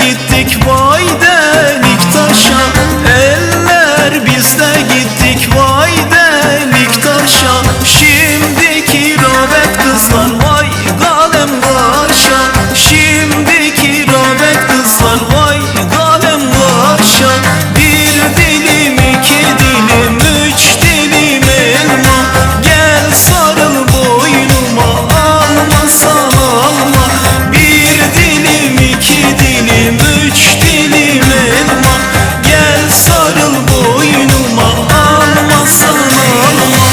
gittik vay delik taşa. Eller biz de gittik vay delik taşa. Şimdiki rağbet kızlar vay kalem başa. Şimdiki rağbet kızlar vay kalem başa. Bir dilim iki dilim üç dilim elma. Gel sarıl boynuma almazsan alma. Bir dilim iki dilim üç dilim elma. Gel sarıl boynuma almazsan alma.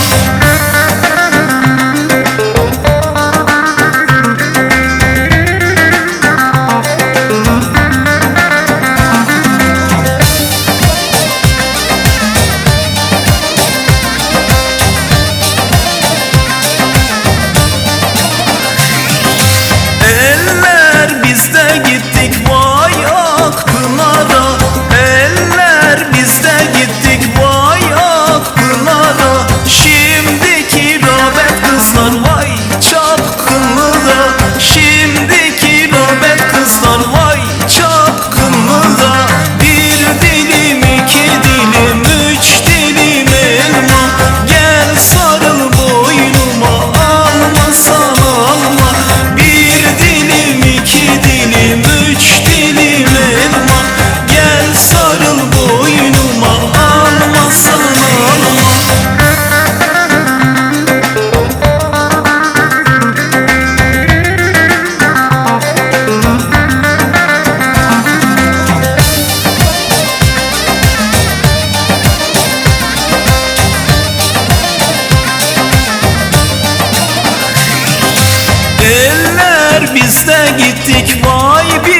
Eller biz de gittik vay Akpınar'a. Eller biz de gittik vay Akpınar'a. Şimdiki rağbet kızlar vay çapkınlığa. Şimdiki rağbet kızlar vay çapkınlığa. Bir dilim iki dilim üç dilim elma. Gel sarıl boynuma almazsan alma. Bir dilim iki dilim üç dilim elma. Gel sarıl boynuma almazsan alma. Eller biz de gittik vay bir